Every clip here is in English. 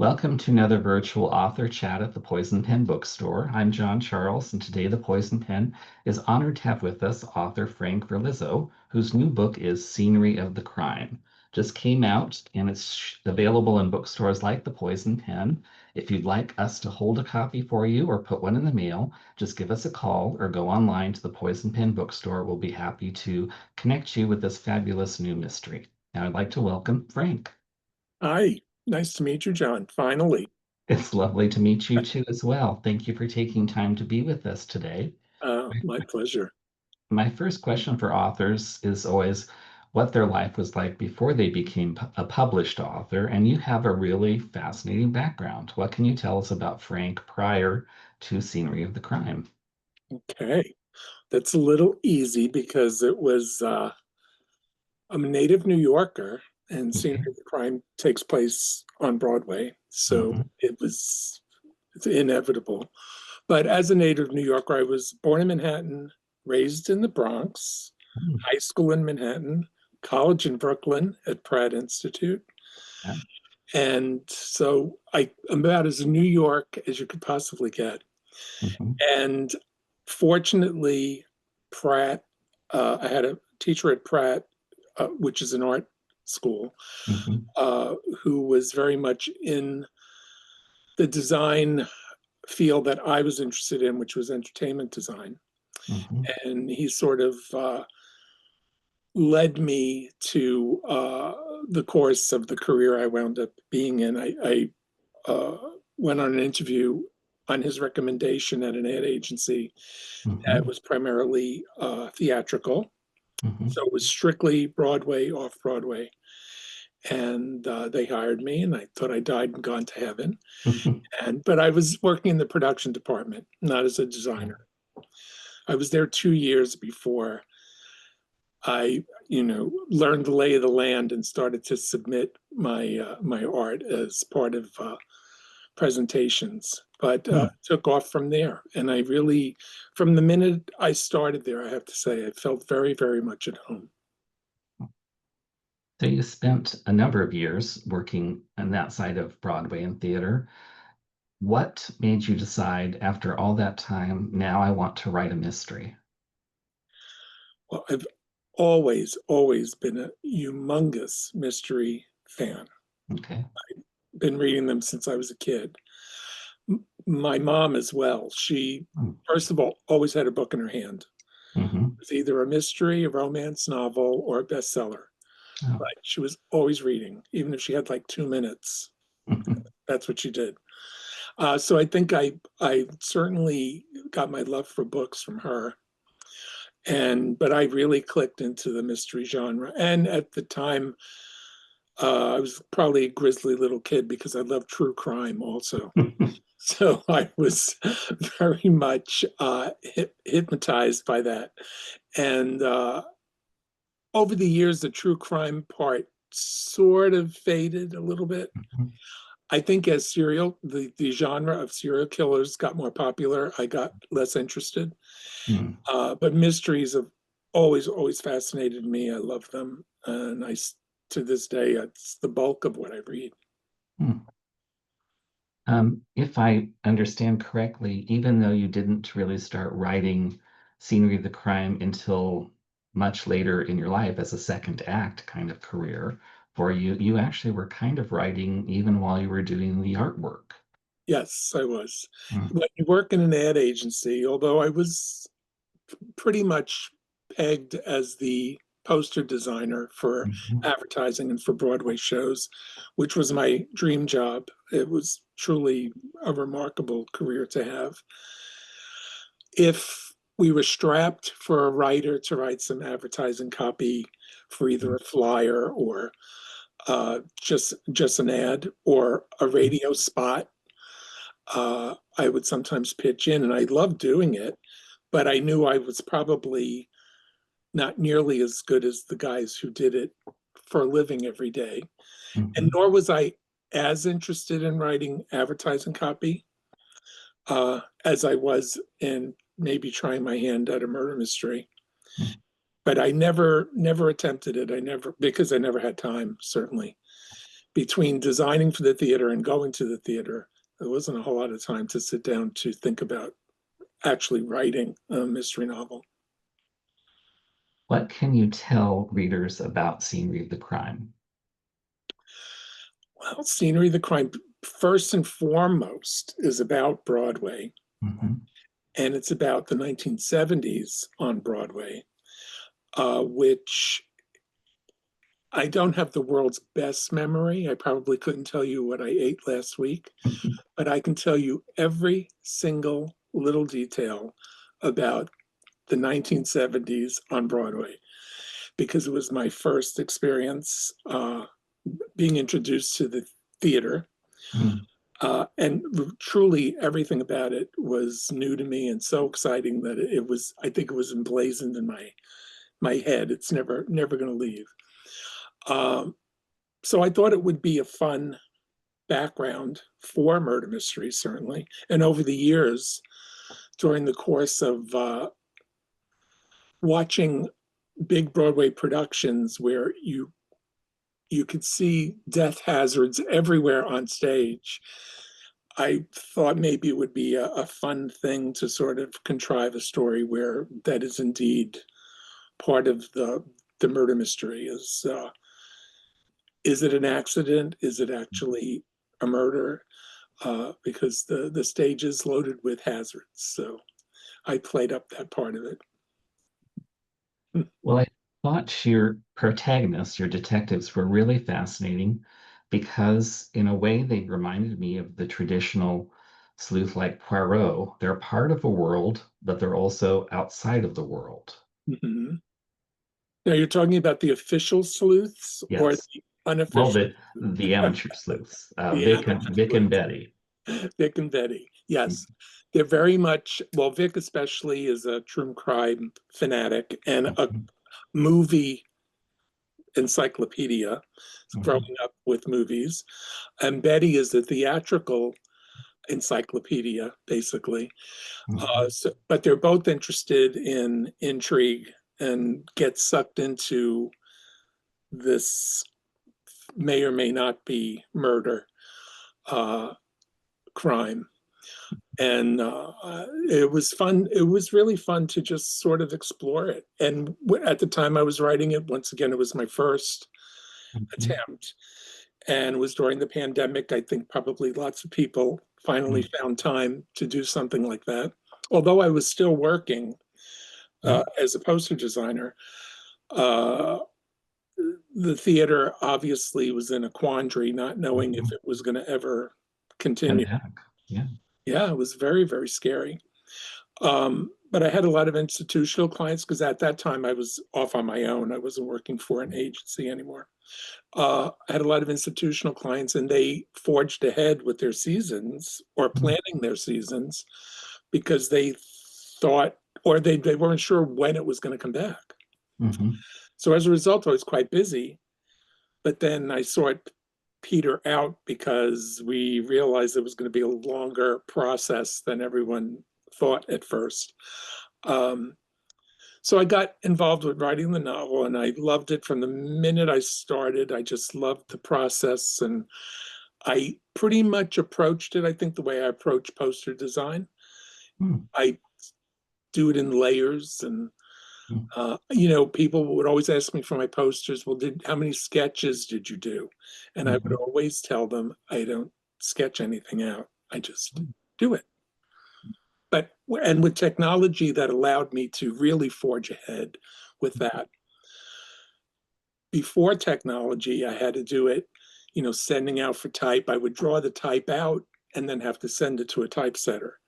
Welcome to another virtual author chat at the Poison Pen Bookstore. I'm John Charles, and today the Poison Pen is honored to have with us author Frank Verlizzo, whose new book is Scenery of the Crime. Just came out and it's available in bookstores like the Poison Pen. If you'd like us to hold a copy for you or put one in the mail, just give us a call or go online to the Poison Pen Bookstore. We'll be happy to connect you with this fabulous new mystery. Now I'd like to welcome Frank. Hi, nice to meet you, John. Finally, It's lovely to meet you too as well. Thank you for taking time to be with us today. my pleasure. My first question for authors is always what their life was like before they became a published author, and you have a really fascinating background. What can you tell us about Frank prior to Scenery of the Crime? Okay, that's a little easy because I'm a native New Yorker, and Scenery Okay. of the Crime takes place on Broadway, so Mhm. it's inevitable. But as a native New Yorker, I was born in Manhattan, raised in the Bronx, Mm. high school in Manhattan, college in Brooklyn at Pratt Institute. Yeah. And so I'm about as New York as you could possibly get. Mhm. And fortunately, Pratt, I had a teacher at Pratt, which is an art school, Mhm. uh, who was very much in the design field that I was interested in, which was entertainment design. Mhm. And he sort of led me to the course of the career I wound up being in. I went on an interview on his recommendation at an ad agency that Mhm. was primarily theatrical. Mhm. So it was strictly Broadway, off Broadway. And they hired me, and I thought I died and gone to heaven. Mhm. But I was working in the production department, not as a Yeah. designer. I was there 2 years before I learned the lay of the land and started to submit my art as part of presentations. But Hmm. took off from there, and I really, from the minute I started there, I have to say, I felt very, very much at home. So you spent a number of years working on that side of Broadway and theater. What made you decide after all that time, now I want to write a mystery? Well, I've always, always been a humongous mystery fan. Okay. Been reading them since I was a kid. My mom as well. She, first of all, always had a book in her hand. Mm-hmm. It was either a mystery, a romance novel, or a bestseller. Oh. But she was always reading, even if she had like 2 minutes. Mhm. That's what she did. So I think I certainly got my love for books from her, and but I really clicked into the mystery genre. And at the time, I was probably a grisly little kid because I loved true crime also. So I was very much hypnotized by that. And over the years, the true crime part sort of faded a little bit. I think as the genre of serial killers got more popular, I got less interested. Mm. But mysteries have always, always fascinated me. I love them. And to this day, it's the bulk of what I read. Mm. If I understand correctly, even though you didn't really start writing Scenery of the Crime until much later in your life as a second act kind of career for you, you actually were kind of writing even while you were doing the artwork. Yes, I was. Mm. When you work in an ad agency, although I was pretty much pegged as the poster designer for Mhm. advertising and for Broadway shows, which was my dream job. It was truly a remarkable career to have. If we were strapped for a writer to write some advertising copy for either a flyer or just an ad or a radio spot, I would sometimes pitch in, and I loved doing it, but I knew I was probably not nearly as good as the guys who did it for a living every day. And Mhm. nor was I as interested in writing advertising copy as I was in maybe trying my hand at a murder mystery. Mhm. But I never attempted it. I never, because I never had time, certainly. between designing for the theater and going to the theater, there wasn't a whole lot of time to sit down to think about actually writing a mystery novel. What can you tell readers about Scenery of the Crime? Well, Scenery of the Crime, first and foremost, is about Broadway, Mhm. and it's about the 1970s on Broadway, which I don't have the world's best memory. I probably couldn't tell you what I ate last week, but I can tell you every single little detail about the 1970s on Broadway because it was my first experience being introduced to the theater. Mm. And truly everything about it was new to me and so exciting that it was, I think it was emblazoned in my head. It's never going to leave. Um, so I thought it would be a fun background for murder mysteries, certainly. And over the years, during the course of watching big Broadway productions where you could see death hazards everywhere on stage, I thought maybe it would be a fun thing to sort of contrive a story where that is indeed part of the murder mystery. Is it an accident? Is it actually a murder? Because the stage is loaded with hazards. So I played up that part of it. Well, I thought your protagonists, your detectives, were really fascinating because, in a way, they reminded me of the traditional sleuth like Poirot. They're part of a world, but they're also outside of the world. Mm-hmm. Now you're talking about the official sleuths or Yes. the Well, unofficial, the amateur sleuths, the amateur Vic and sleuths, Betty. Vic and Betty. Yes, they're very much, well, Vic especially is a true crime fanatic and a Mhm. movie encyclopedia, growing Mhm. up with movies. And Betty is a theatrical encyclopedia, basically. Mhm. But they're both interested in intrigue and get sucked into this may or may not be murder uh, crime. And it was fun. It was really fun to just sort of explore it. And at the time I was writing it, once again, it was my first Mhm. attempt and it was during the pandemic. I think probably lots of people finally Mhm. found time to do something like that. Although I was still working Mhm. as a poster designer, uh, the theater obviously was in a quandary, not knowing if Mhm. it was going to ever continue. Pandemic. Yeah. Yeah, it was very, very scary. But I had a lot of institutional clients because at that time I was off on my own. I wasn't working for an agency anymore. I had a lot of institutional clients and they forged ahead with their seasons or planning their seasons because they thought or they weren't sure when it was going to come back. Mhm. So as a result, I was quite busy. But then I saw it peter out because we realized it was going to be a longer process than everyone thought at first. Um, so I got involved with writing the novel and I loved it from the minute I started. I just loved the process and I pretty much approached it, I think, the way I approach poster design. Mhm. I do it in layers and Mhm. people would always ask me for my posters, well, how many sketches did you do? And I would Mhm. always tell them I don't sketch anything out. I just do it. But and with technology that allowed me to really forge ahead with that. Before technology, I had to do it, sending out for type. I would draw the type out and then have to send it to a typesetter.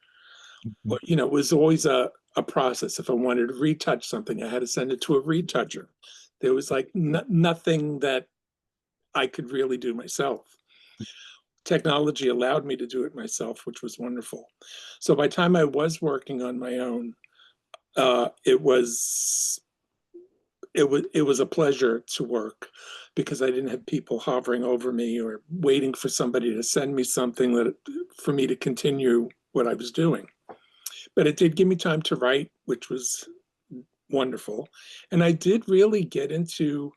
Mhm. It was always a process. If I wanted to retouch something, I had to send it to a retoucher. There was like nothing that I could really do myself. Technology allowed me to do it myself, which was wonderful. So by the time I was working on my own, it was a pleasure to work because I didn't have people hovering over me or waiting for somebody to send me something that for me to continue what I was doing. But it did give me time to write, which was wonderful. And I did really get into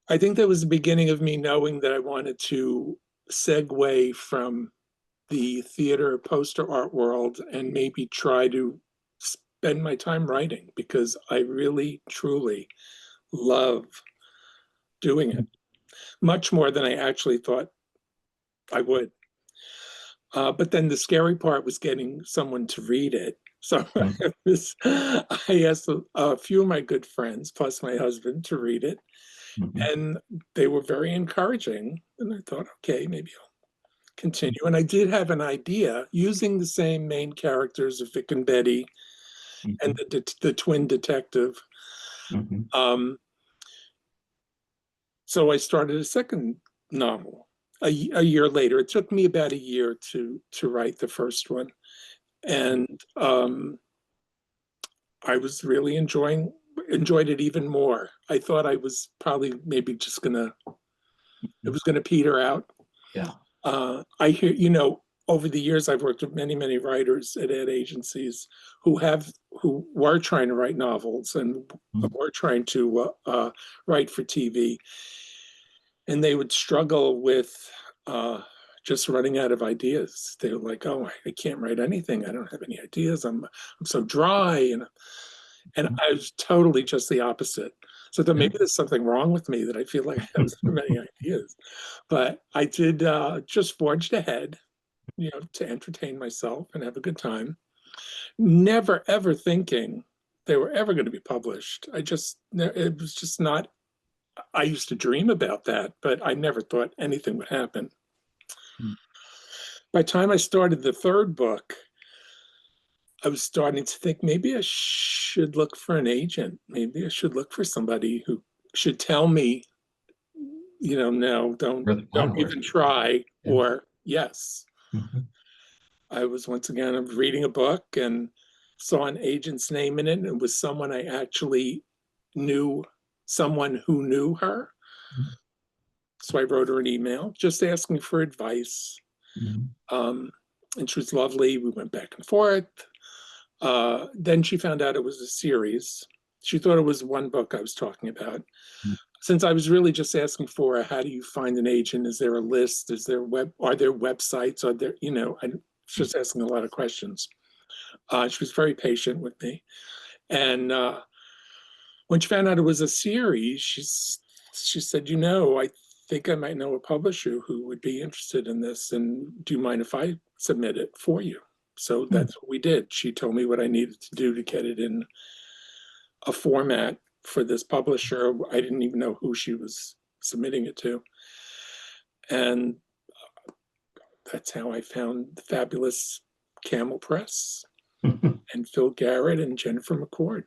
I think that was the beginning of me knowing that I wanted to segue from the theater poster art world and maybe try to spend my time writing because I really, truly love doing it much more than I actually thought I would. But then the scary part was getting someone to read it. So I asked a few of my good friends, plus my husband, to read it. Mhm. And they were very encouraging. And I thought, okay, maybe I'll continue. And I did have an idea using the same main characters of Vic and Betty and Mhm. the twin detective. Mhm. Um, so I started a second novel a year later. It took me about a year to write the first one. And I was really enjoyed it even more. I thought I was probably maybe just gonna it Mhm. was gonna peter out. Yeah. I hear, over the years I've worked with many, many writers at ad agencies who were trying to write novels and Mhm. were trying to write for TV, and they would struggle with uh, just running out of ideas. They were like, "Oh, I can't write anything. I don't have any ideas. I'm so dry," and I was totally just the opposite. So then Yeah. maybe there's something wrong with me that I feel like I have so many ideas. But I did just forged ahead, to entertain myself and have a good time. Never ever thinking they were ever going to be published. It was just not, I used to dream about that, but I never thought anything would happen. Mhm. By the time I started the third book, I was starting to think maybe I should look for an agent. Maybe I should look for somebody who should tell me, no, Where the don't groundwork even is done. try, Yeah. or yes. Mhm. I was once again reading a book and saw an agent's name in it, and it was someone I actually knew, someone who knew her. Mhm. So I wrote her an email just asking for advice. Mhm. Um, and she was lovely. We went back and forth. Then she found out it was a series. She thought it was one book I was talking about. Since I was really just asking for how do you find an agent? Is there a list? Are there websites? Are there, I was just asking a lot of questions. She was very patient with me. And when she found out it was a series, she said, I think I might know a publisher who would be interested in this. And do you mind if I submit it for you? So Mhm. that's what we did. She told me what I needed to do to get it in a format for this publisher. I didn't even know who she was submitting it to. And that's how I found the fabulous Camel Press and Phil Garrett and Jennifer McCord.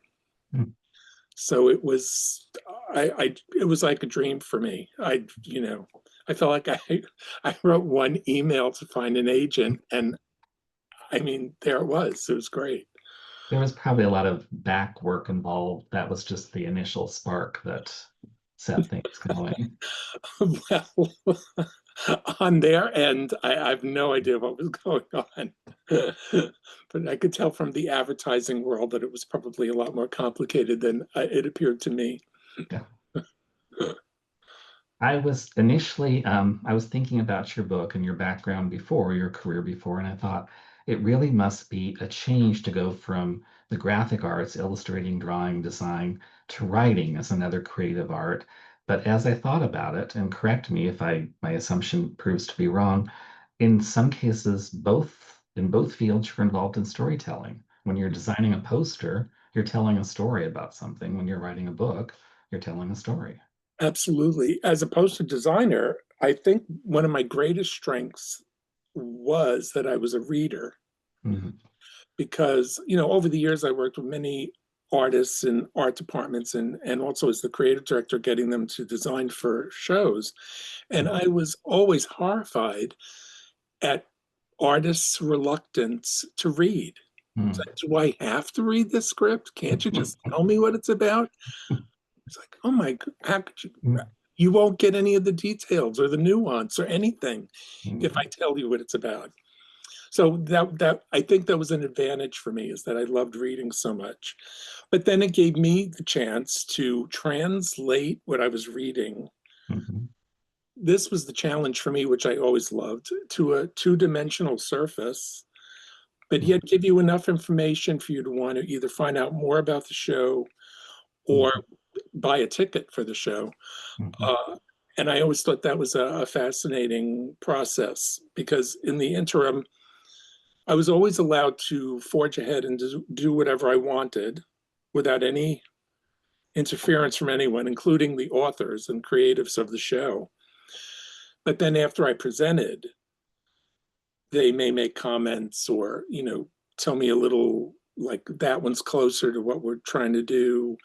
So it was like a dream for me. I felt like I wrote one email to find an agent, and I mean, there it was. It was great. There was probably a lot of back work involved. That was just the initial spark that set things going. Well, on their end, I have no idea what was going on. But I could tell from the advertising world that it was probably a lot more complicated than it appeared to me. Yeah. I was thinking about your book and your background before, your career before, and I thought it really must be a change to go from the graphic arts, illustrating, drawing, design, to writing as another creative art. But as I thought about it, and correct me if my assumption proves to be wrong, in some cases, in both fields, you're involved in storytelling. When you're designing a poster, you're telling a story about something. When you're writing a book, you're telling a story. Absolutely. As a poster designer, I think one of my greatest strengths was that I was a reader Mhm. because, over the years I worked with many artists and art departments and also as the creative director getting them to design for shows. And I was always horrified at artists' reluctance to read. It's Mhm. like, do I have to read this script? Can't you just tell me what it's about? It's like, oh my, how could you? You won't get any of the details or the nuance or anything if I Mhm. tell you what it's about. So that I think that was an advantage for me is that I loved reading so much. But then it gave me the chance to translate what I was reading Mhm. This was the challenge for me, which I always loved, to a two-dimensional surface, but Mhm. yet give you enough information for you to want to either find out more about the show or Mhm. buy a ticket for the show. Mhm. Uh, and I always thought that was a fascinating process because in the interim, I was always allowed to forge ahead and do whatever I wanted without any interference from anyone, including the authors and creatives of the show. But then after I presented, they may make comments or, tell me a little like that one's closer to what we're trying to do.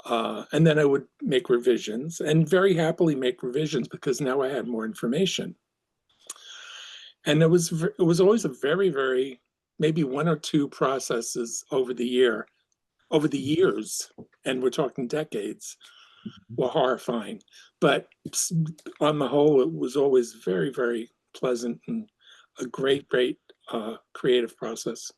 And then I would make revisions and very happily make revisions because now I had more information. And it was always a very, very, maybe one or two processes over the years, and we're talking decades, were horrifying. But on the whole, it was always very, very pleasant and a great, great creative process.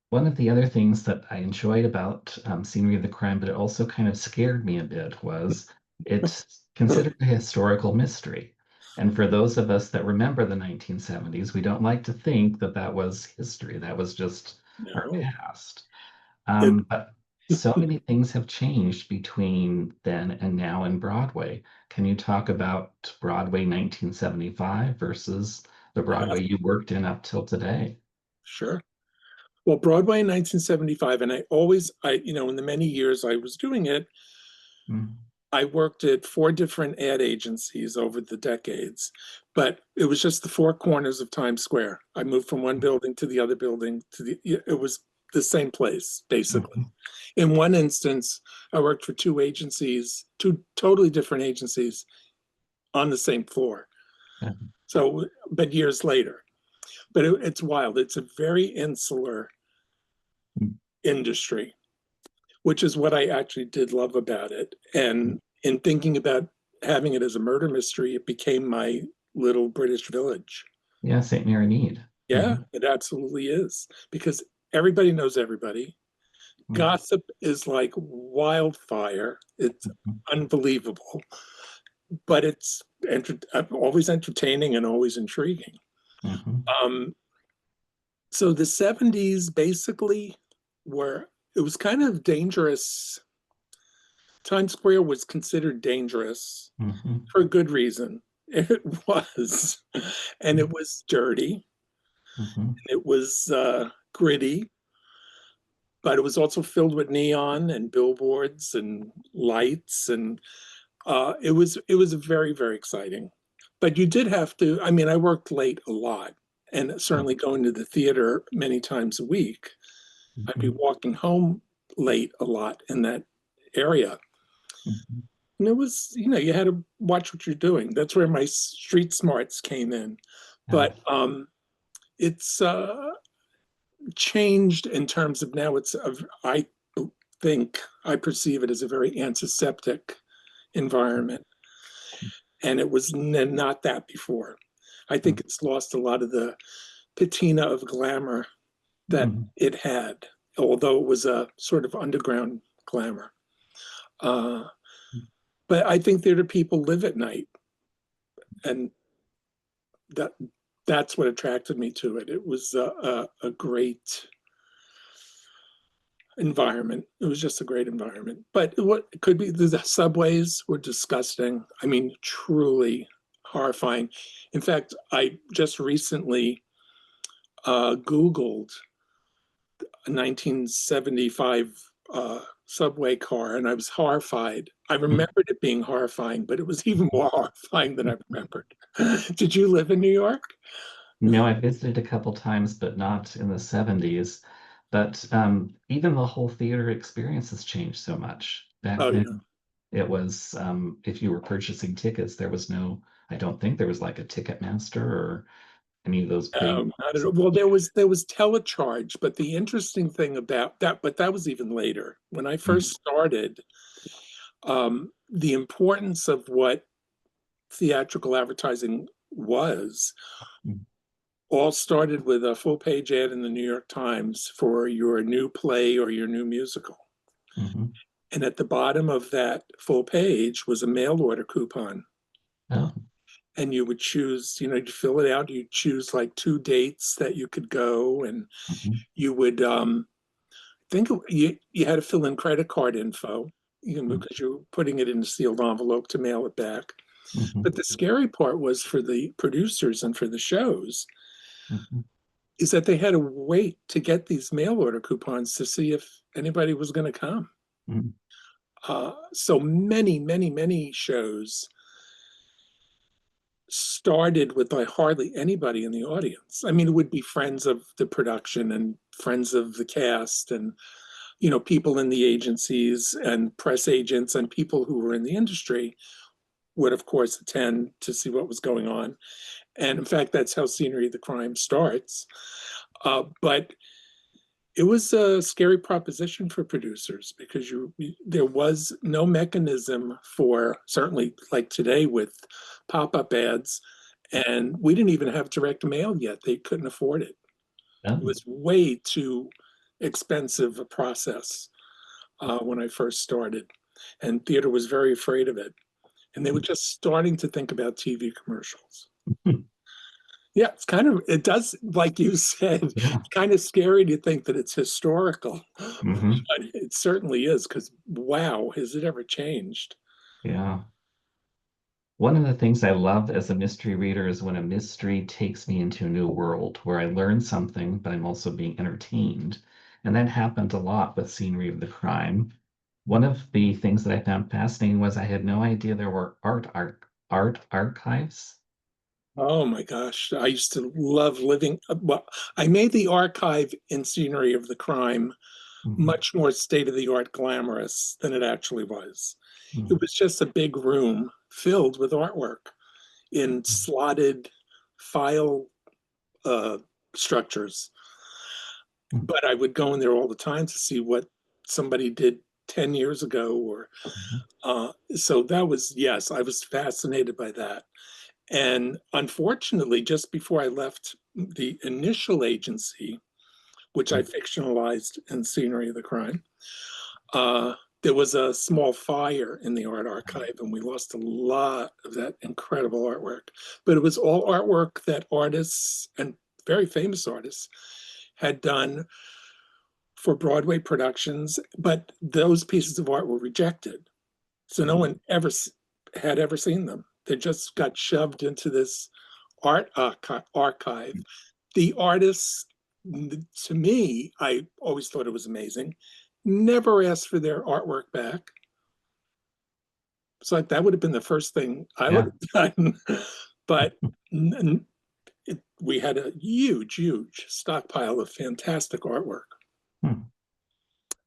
One of the other things that I enjoyed about Scenery of the Crime, but it also kind of scared me a bit, was it's considered a historical mystery. And for those of us that remember the 1970s, we don't like to think that that was history. That was just our No, past. it But so many things have changed between then and now in Broadway. Can you talk about Broadway 1975 versus the Broadway you worked in up till today? sure. Well, Broadway in 1975, and in the many years I was doing it, Mm, I worked at four different ad agencies over the decades, but it was just the four corners of Times Square. I moved from one building to the other building it was the same place, basically. mhm, In one instance, I worked for two agencies, two totally different agencies on the same floor. yeah, So, but years later, but it's wild. It's a very insular mm, industry, which is what I actually did love about it. mm. And in thinking about having it as a murder mystery, it became my little British village. Yeah, St. Mary Mead. Yeah, Hmm. it absolutely is because everybody knows everybody. Hmm. Gossip is like wildfire. It's Hmm. unbelievable, but it's always entertaining and always intriguing. Hmm. Um, so the 70s basically were, it was kind of dangerous. Times Square was considered dangerous Hmm. for a good reason. It was. And it was dirty. Hmm. It was gritty, but it was also filled with neon and billboards and lights. And it was very, very exciting. But you did have to, I mean, I worked late a lot and certainly going to the theater many times a week. I'd be Hmm. walking home late a lot in that area. Hmm. And it was, you had to watch what you're doing. That's where my street smarts came in. Yeah. But it's changed in terms of now I think I perceive it as a very antiseptic environment. And it was not that before. I think it's lost a lot of the patina of glamour that Hmm. it had, although it was a sort of underground glamour. Uh, but I think theater people live at night, and that that's what attracted me to it. It was a great environment. It was just a great environment. But what could be the subways were disgusting. I mean, truly horrifying. In fact, I just recently Googled a 1975 subway car, and I was horrified. I remembered it being horrifying, but it was even more horrifying than I remembered. Did you live in New York? No, I visited a couple times, but not in the 70s. But even the whole theater experience has changed so much. Back Oh then, yeah. it was if you were purchasing tickets, there was no, I don't think there was like a ticket master or any of those big. I don't know. Well, there was telecharge, but the interesting thing about that, but that was even later. When I Mhm. first started, the importance of what theatrical advertising was all started with a full page ad in the New York Times for your new play or your new musical. Mhm. And at the bottom of that full page was a mail order coupon. Oh. And you would choose, you'd fill it out, you choose like 2 dates that you could go, and Mhm. you would think you had to fill in credit card info, Mhm. because you're putting it in a sealed envelope to mail it back. Mhm. But the scary part was for the producers and for the shows Mhm. is that they had to wait to get these mail order coupons to see if anybody was going to come. Mhm. So many, many, many shows started with like hardly anybody in the audience. I mean, it would be friends of the production and friends of the cast and people in the agencies and press agents and people who were in the industry would of course attend to see what was going on. And in fact, that's how Scenery of the Crime starts. But it was a scary proposition for producers because there was no mechanism for, certainly like today with pop-up ads, and we didn't even have direct mail yet. They couldn't afford it. It Oh. was way too expensive a process when I first started, and theater was very afraid of it. And they were just starting to think about TV commercials. Mhm. Yeah, it does, like you said, Yeah. it's kind of scary to think that it's historical, Hmm. but it certainly is because wow, has it ever changed? Yeah. One of the things I love as a mystery reader is when a mystery takes me into a new world where I learn something, but I'm also being entertained. And that happened a lot with Scenery of the Crime. One of the things that I found fascinating was I had no idea there were art archives. Oh my gosh, I used to love living. Well, I made the archive in Scenery of the Crime Mhm. much more state of the art glamorous than it actually was. It Mhm. was just a big room filled with artwork in slotted file uh, structures. Mhm. But I would go in there all the time to see what somebody did 10 years ago or Mhm. so that was, yes, I was fascinated by that. And unfortunately, just before I left the initial agency, which I Mhm. fictionalized in Scenery of the Crime, uh, there was a small fire in the art archive, and we lost a lot of that incredible artwork. But it was all artwork that artists and very famous artists had done for Broadway productions, but those pieces of art were rejected. So no Mhm. one had ever seen them. They just got shoved into this archive. The artists, to me, I always thought it was amazing, never asked for their artwork back. So that would have been the first thing I would Yeah. have done. But we had a huge, huge stockpile of fantastic artwork. Hmm.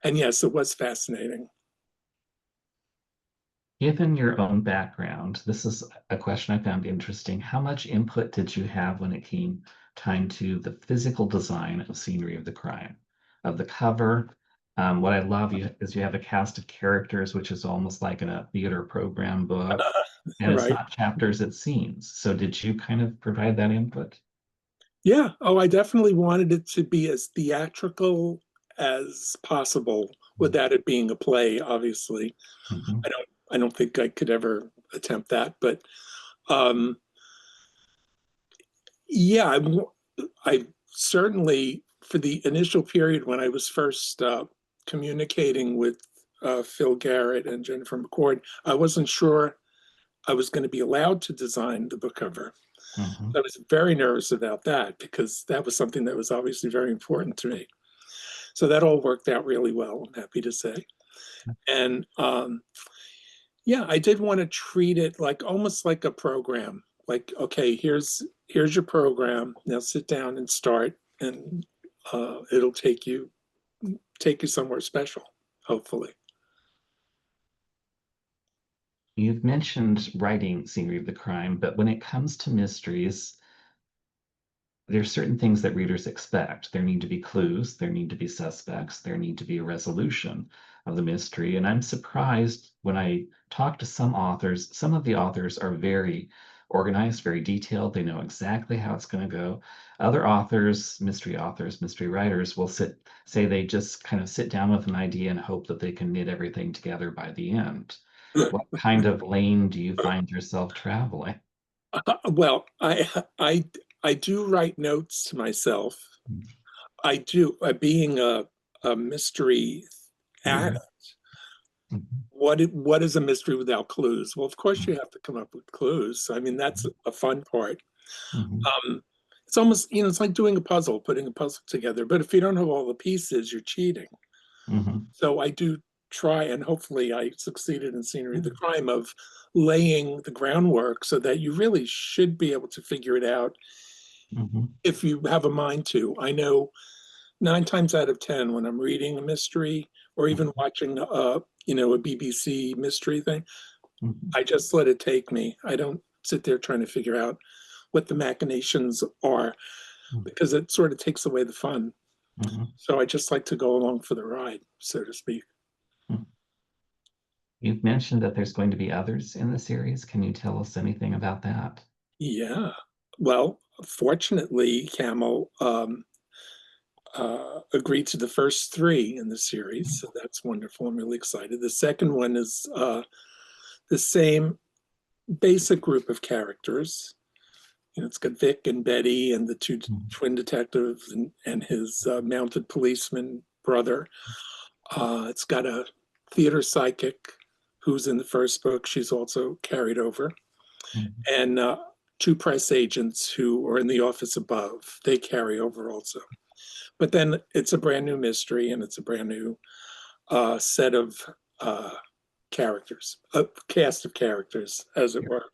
And yes, it was fascinating. Given your own background, this is a question I found interesting. How much input did you have when it came time to the physical design of Scenery of the Crime, of the cover? What I love is you have a cast of characters, which is almost like in a theater program book, and it's Right. not chapters, it's scenes. So did you kind of provide that input? Yeah. Oh, I definitely wanted it to be as theatrical as possible without it being a play, obviously. Mhm. I don't think I could ever attempt that, but um yeah, I certainly for the initial period when I was first communicating with Phil Garrett and Jennifer McCord, I wasn't sure I was going to be allowed to design the book cover. Mhm. I was very nervous about that because that was something that was obviously very important to me. So that all worked out really well, I'm happy to say. And yeah, I did want to treat it like almost like a program. Like, okay, here's your program. Now sit down and start, and it'll take you somewhere special, hopefully. You've mentioned writing Scenery of the Crime, but when it comes to mysteries, there's certain things that readers expect. There need to be clues, there need to be suspects, there need to be a resolution of the mystery. And I'm surprised when I talk to some authors, some of the authors are very organized, very detailed. They know exactly how it's going to go. Other authors, mystery writers will say they just kind of sit down with an idea and hope that they can knit everything together by the end. What kind of lane do you find yourself traveling? Well, I do write notes to myself. I do. Being a mystery Mhm, addict, mhm, what is a mystery without clues? Well, of course you have to come up with clues. I mean, that's a fun part. mhm, Um, it's almost, it's like doing a puzzle, putting a puzzle together. But if you don't have all the pieces, you're cheating. mhm, So I do try, and hopefully I succeeded in Scenery of the mhm, Crime of laying the groundwork so that you really should be able to figure it out mhm, if you have a mind to. I know 9 times out of 10 when I'm reading a mystery or even mhm, watching a BBC mystery thing, mhm, I just let it take me. I don't sit there trying to figure out what the machinations are mhm, because it sort of takes away the fun. mhm, So I just like to go along for the ride, so to speak. mhm. You've mentioned that there's going to be others in the series. Can you tell us anything about that? Yeah. Well, fortunately, Camel agreed to the first three in the series, so that's wonderful. I'm really excited. The second one is the same basic group of characters. It's got Vic and Betty and the two Mhm, twin detectives and his mounted policeman brother. It's got a theater psychic who's in the first book. She's also carried over. mhm, And two press agents who are in the office above. They carry over also. But then it's a brand new mystery and it's a brand new set of uh, characters, a cast of characters, as it yeah. were.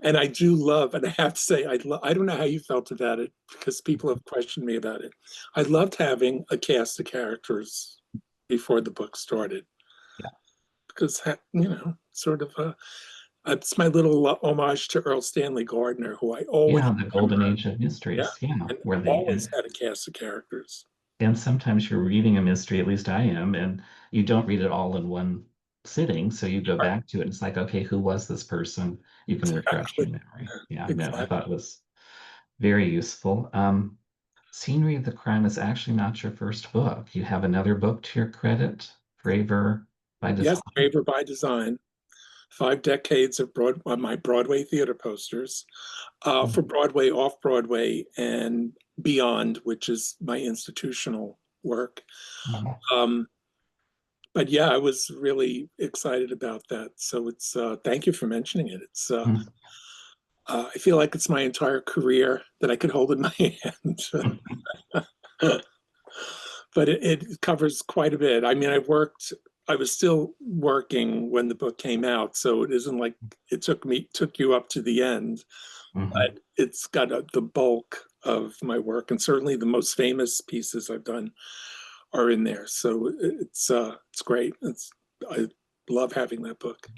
And I do love, and I have to say, I don't know how you felt about it because people have questioned me about it. I loved having a cast of characters before the book started Yeah. because, sort of it's my little homage to Earl Stanley Gardner, who I always Yeah, the golden remember. age of Yeah, mysteries. Yeah, and where they always had a cast of characters. and sometimes you're reading a mystery, at least I am, and you don't read it all in one sitting. So you go Right, back to it and it's like, okay, who was this person? You can refresh exactly, your memory. Yeah, no, I exactly. thought it was very useful. Scenery of the Crime is actually not your first book. You have another book to your credit, Braver by Yes, Design. Braver by Design. 5 decades of my Broadway theater posters for Mhm, Broadway, off Broadway, and beyond, which is my institutional work. mhm, Um, but yeah, I was really excited about that. So it's thank you for mentioning it. mhm, I feel like it's my entire career that I could hold in my hand. But it covers quite a bit. I mean, I was still working when the book came out, so it isn't like it took you up to the end, mhm. but it's got the bulk of my work, and certainly the most famous pieces I've done are in there. So it's great. I love having that book.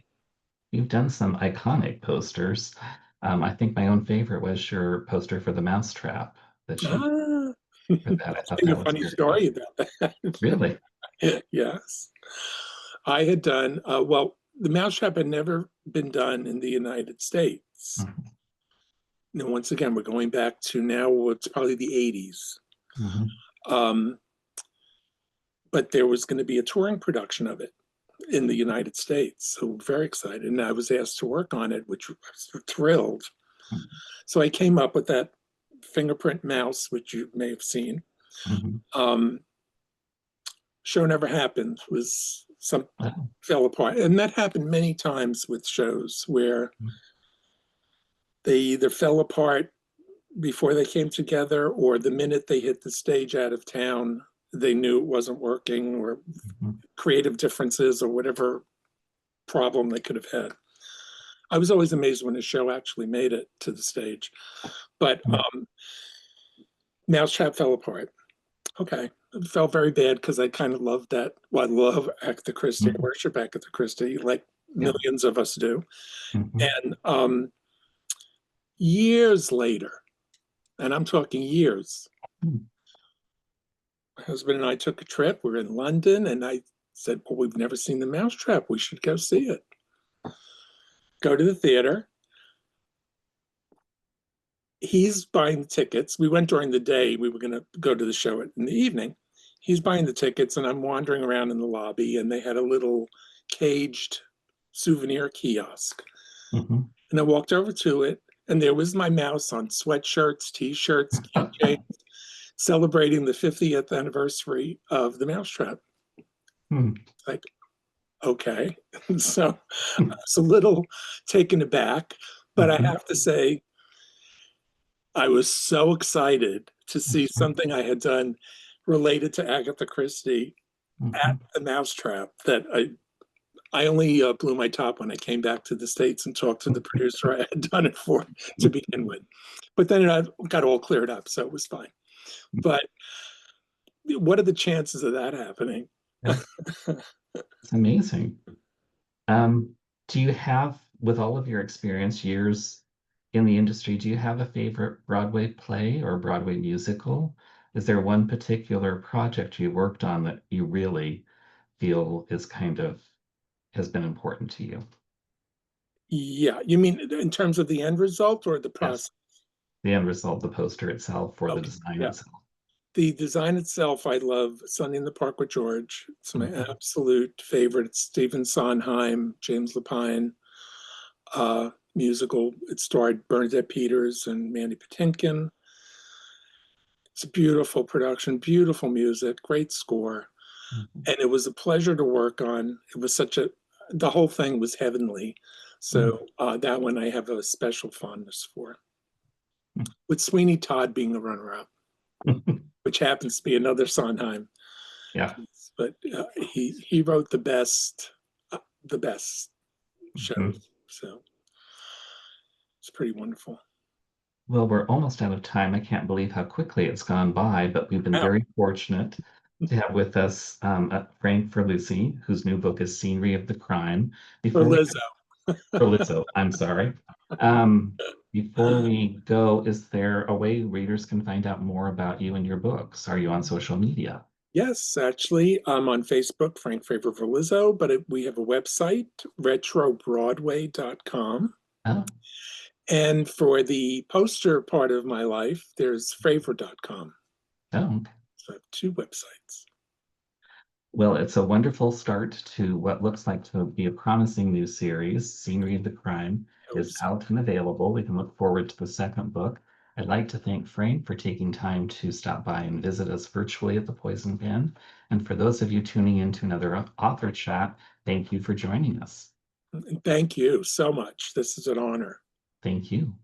You've done some iconic posters. I think my own favorite was your poster for the Mousetrap that you Ah, for that. I I'll thought tell you that a was funny very good. story about that. Really? Yes. I had done, well, the Mousetrap had never been done in the United States. Mhm, Now, once again, we're going back to now, it's probably the 80s. mhm, Um, but there was going to be a touring production of it in the United States. So very excited. And I was asked to work on it, which I was thrilled. mhm, So I came up with that fingerprint mouse, which you may have seen. mhm. Um, Show never happened, was some Oh, fell apart. And that happened many times with shows where mhm, they either fell apart before they came together or the minute they hit the stage out of town, they knew it wasn't working or mhm, creative differences or whatever problem they could have had. I was always amazed when a show actually made it to the stage. But mhm. Mousetrap fell apart. Okay. It felt very bad because I kind of loved that. Well, I love Agatha Christie. I Mhm. worship Agatha Christie like Yeah. millions of us do. Mhm, And years later, and I'm talking years, mhm, my husband and I took a trip. We were in London, and I said, well, we've never seen the Mousetrap. We should go see it. Go to the theater. he's buying the tickets. We went during the day. We were going to go to the show in the evening. He's buying the tickets, and I'm wandering around in the lobby, and they had a little caged souvenir kiosk. Mhm. And I walked over to it, and there was my mouse on sweatshirts, t-shirts, keychains, celebrating the 50th anniversary of the Mousetrap. Hmm. Like, okay. So I was a little taken aback, but I Mhm. have to say, I was so excited to see Mhm. something I had done related to Agatha Christie at Mhm. the Mousetrap that I only blew my top when I came back to the States and talked to the producer I had done it for to begin with. But then it got all cleared up, so it was fine. But what are the chances of that happening? That's it's amazing. Um, do you have, with all of your experience, years in the industry, do you have a favorite Broadway play or Broadway musical? Is there one particular project you worked on that you really feel is kind of has been important to you? Yeah, you mean in terms of the end result or the Yes, process? the end result, the poster itself, or the Okay, design yeah. itself. The design itself, I love Sunday in the Park with George. It's my Mhm. absolute favorite. It's Stephen Sondheim, James Lapine musical. It starred Bernadette Peters and Mandy Patinkin. It's a beautiful production, beautiful music, great score. Mhm. And it was a pleasure to work on. It was the whole thing was heavenly. Mhm. So that one I have a special fondness for. With Sweeney Todd being the runner-up, which happens to be another Sondheim Yeah. piece. But he wrote the best Mhm. shows. So it's pretty wonderful. Well, we're almost out of time. I can't believe how quickly it's gone by, but we've been Wow. very fortunate to have with us Frank Verlizzi, whose new book is Scenery of the Crime. For Before we Lizzo. Verlizzo, I'm sorry. Um, before we go, is there a way readers can find out more about you and your books? Are you on social media? Yes, actually, I'm on Facebook, Frank Favor for Lizzo, but we have a website, retrobroadway.com. Oh, And for the poster part of my life, there's favor.com. oh, okay. So I have two websites. Well, it's a wonderful start to what looks like to be a promising new series. Scenery of the Crime I hope is so. out and available. We can look forward to the second book. I'd like to thank Frank for taking time to stop by and visit us virtually at the Poison Pen. And for those of you tuning in to another author chat, thank you for joining us. And thank you so much. This is an honor. Thank you.